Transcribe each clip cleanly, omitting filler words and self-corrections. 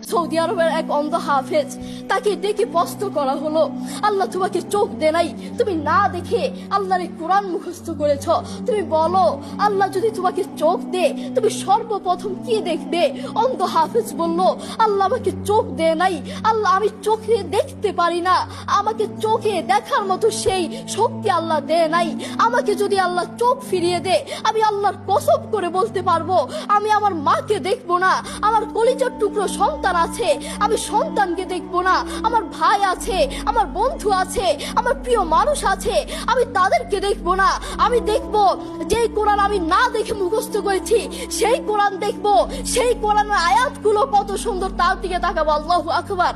Saudi আরবের এক অন্ধ হাফেজ, তাকে ডেকে প্রশ্ন করা হলো, আল্লাহ তোমাকে চোখ দে নাই, তুমি না দেখে আল্লাহর এই কোরআন মুখস্থ করেছ, তুমি বলো আল্লাহ যদি তোমাকে চোখ দে তুমি সর্বপ্রথম কি দেখবে? অন্ধ হাফেজ বলল, আল্লাহ আমাকে চোখ দে নাই, আল্লাহ আমি চোখে দেখতে পারি না, আমাকে চোখে দেখার মতো সেই শক্তি আল্লাহ দে নাই। আমাকে যদি আল্লাহ চোখ ফিরিয়ে দে, আমি আল্লাহর কসম করে বলতে পারবো আমি আমার মাকে দেখবো না, আমার কলিজার টুকরো সন্তান আছে আমি সন্তানকে দেখবো না, আমার ভাই আছে, আমার বন্ধু আছে, আমার প্রিয় মানুষ আছে, আমি তাদেরকে দেখবো না। আমি দেখবো যেই কোরআন আমি না দেখে মুখস্থ করেছি সেই কোরআন দেখবো, সেই কোরআনের আয়াতগুলো কত সুন্দর তার দিকে তাকাবো। আল্লাহু আকবার।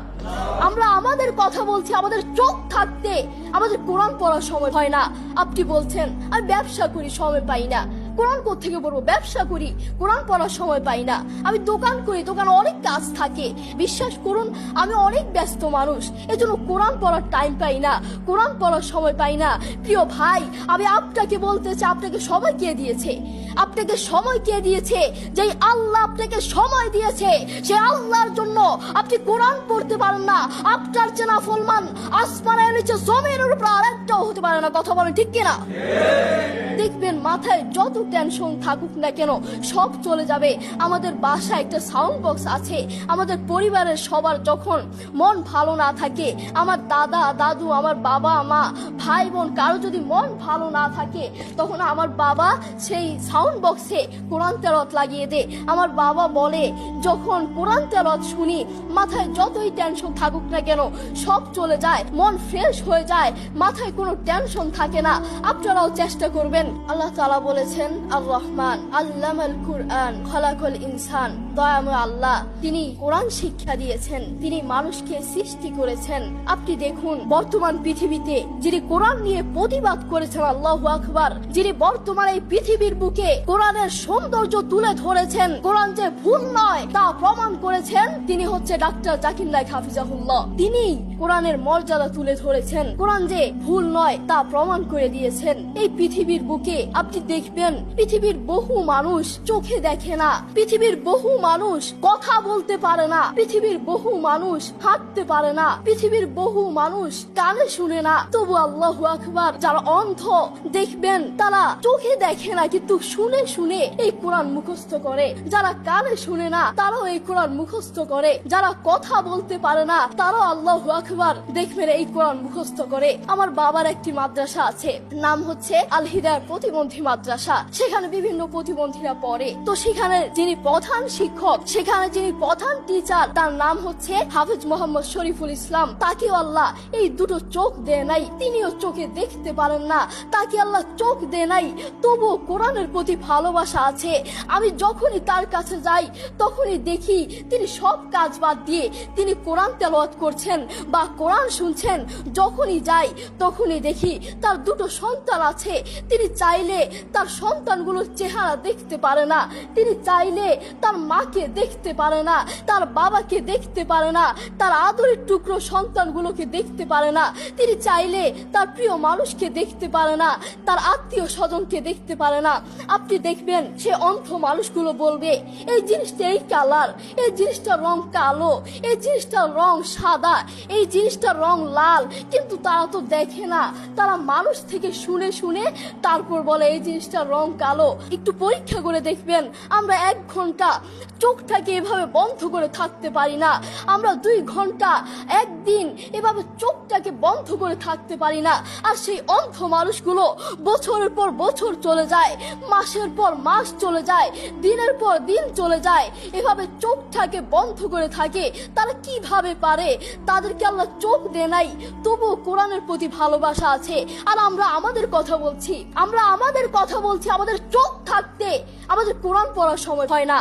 আমরা আমাদের কথা বলছি, আমাদের চোখ থাকতে আমাদের কোরআন পড়ার সময় হয় না। আপনি বলছেন আমি ব্যবসা করি সময় পাই না, কোরআন কোত্থেকে পড়বো? ব্যবসা করি, কোরআন পড়ার সময় পাই না। আমি দোকান করি, দোকানে অনেক কাজ থাকে, বিশ্বাস করুন আমি অনেক ব্যস্ত মানুষ, এজন্য কোরআন পড়ার টাইম পাই না, কোরআন পড়ার সময় পাই না। প্রিয় ভাই, আমি আপনাকে বলতে চাই, আপনাকে সময় কে দিয়েছে? আপনাকে সময় কে দিয়েছে? যেই আল্লাহ আপনাকে সময় দিয়েছে সেই আল্লাহর জন্য আপনি কোরআন পড়তে পারেন না। আপনার চেনা ফলমান আসমানের নিচে জমিনের উপর আরেকটাও হতে পারে না। কথা বলেন ঠিক কিনা? দেখবেন মাথায় যত টেনশন থাকুক না কেন সব চলে যাবে। আমাদের বাসায় একটা সাউন্ড বক্স আছে, আমাদের পরিবারের সবার যখন মন ভালো না থাকে, আমার দাদা দাদু, আমার বাবা মা, ভাই বোন কারো যদি মন ভালো না থাকে, তখন আমার বাবা সেই সাউন্ড বক্সে কোরআন তেলাওয়াত লাগিয়ে দেয়। আমার বাবা বলে যখন কোরআন তেলাওয়াত শুনি মাথায় যতই টেনশন থাকুক না কেন সব চলে যায়, মন ফ্রেশ হয়ে যায়, মাথায় কোনো টেনশন থাকে না। আপনারাও চেষ্টা করবেন। আল্লাহ তাআলা বলেছেন আর রহমান আল্লামাল কুরআন খালাকাল ইনসান, দয়াময় আল্লাহ তিনি কোরআন শিক্ষা দিয়েছেন, তিনি মানুষকে সৃষ্টি করেছেন। আপনি দেখুন বর্তমান পৃথিবীতে যিনি কোরআন নিয়ে প্রতিবাদ করেছেন, আল্লাহু আকবার, যিনি বর্তমান এই পৃথিবীর বুকে কোরআনের সৌন্দর্য তুলে ধরেছেন, কোরআন যে ভুল নয় তা প্রমাণ করেছেন, তিনি হচ্ছে ডাক্তার জাকির নায়েক হাফিজাহুল্লাহ। তিনি কোরআনের মর্যাদা তুলে ধরেছেন, কোরআন যে ভুল নয় তা প্রমাণ করে দিয়েছেন। এই পৃথিবীর বুকে আপনি দেখবেন পৃথিবীর বহু মানুষ চোখে দেখে না, পৃথিবীর বহু মানুষ কথা বলতে পারে না, পৃথিবীর বহু মানুষ হাঁটতে পারে না, পৃথিবীর বহু মানুষ কানে শুনে না, তবু আল্লাহু আকবার যারা অন্ধ দেখবেন তারা চোখে দেখে না কিন্তু শুনে শুনে এই কোরআন মুখস্থ করে, যারা কানে শুনে না তারাও এই কোরআন মুখস্থ করে, যারা কথা বলতে পারে না তারাও আল্লাহু আকবার দেখবেন এই কোরআন মুখস্থ করে। আমার বাবার একটি মাদ্রাসা আছে, নাম হচ্ছে আল হিদায়াহ প্রতিবন্ধী মাদ্রাসা, সেখানে বিভিন্ন প্রতিবন্ধীরা পড়ে। তো সেখানে যিনি প্রধান শিক্ষক, সেখানে যিনি প্রধান টিচার, তার নাম হচ্ছে হাফেজ মোহাম্মদ শরীফুল ইসলাম। তাকে আল্লাহ এই দুটো চোখ দেয় নাই, তিনিও চোখে দেখতে পারেন না, তাকে আল্লাহ চোখ দেয় নাই, তবু কোরআনের প্রতি ভালোবাসা আছে। আমি যখনই তার কাছে যাই তখনই দেখি তিনি সব কাজ বাদ দিয়ে তিনি কোরআন তেলাওয়াত করছেন বা কোরআন শুনছেন। যখনই যাই তখনই দেখি তার দুটো সন্তান আছে, তিনি চাইলে তার সন্তানগুলোর চেহারা দেখতে পারে না, তিনি চাইলে তার মাকে দেখতে পারে না, তার বাবাকে দেখতে পারে না, তার আদরের টুকরো সন্তানগুলোকে দেখতে পারে না, তিনি চাইলে তার প্রিয় মানুষকে দেখতে পারে না, তার আত্মীয় স্বজনকে দেখতে পারে না। আপনি দেখবেন সে অন্ধ মানুষগুলো বলবে এই জিনিসটা এই কালার, এই জিনিসটার রং কালো, এই জিনিসটার রং সাদা, এই জিনিসটার রং লাল, কিন্তু তারা তো দেখে না, তারা মানুষ থেকে শুনে শুনে তারপর বলে এই জিনিসটার রং কালো। একটু পরীক্ষা করে দেখবেন আমরা 1 ঘন্টা চোখটাকে এভাবে বন্ধ করে থাকতে পারি না, আমরা 2 ঘন্টা একদিন এভাবে চোখটাকে বন্ধ করে থাকতে পারি না। আর সেই অন্ধ মানুষগুলো বছরের পর বছর চলে যায়, মাসের পর মাস চলে যায়, দিনের পর দিন চলে যায়, এভাবে চোখটাকে বন্ধ করে থাকে। তারা কিভাবে পারে? তাদেরকে আল্লাহ চোখ দেয় নাই, তবুও কোরআনের প্রতি ভালোবাসা আছে। আর আমরা আমাদের কথা বলছি, আমাদের চোখ থাকতে আমাদের কোরআন পড়ার সময় হয় না।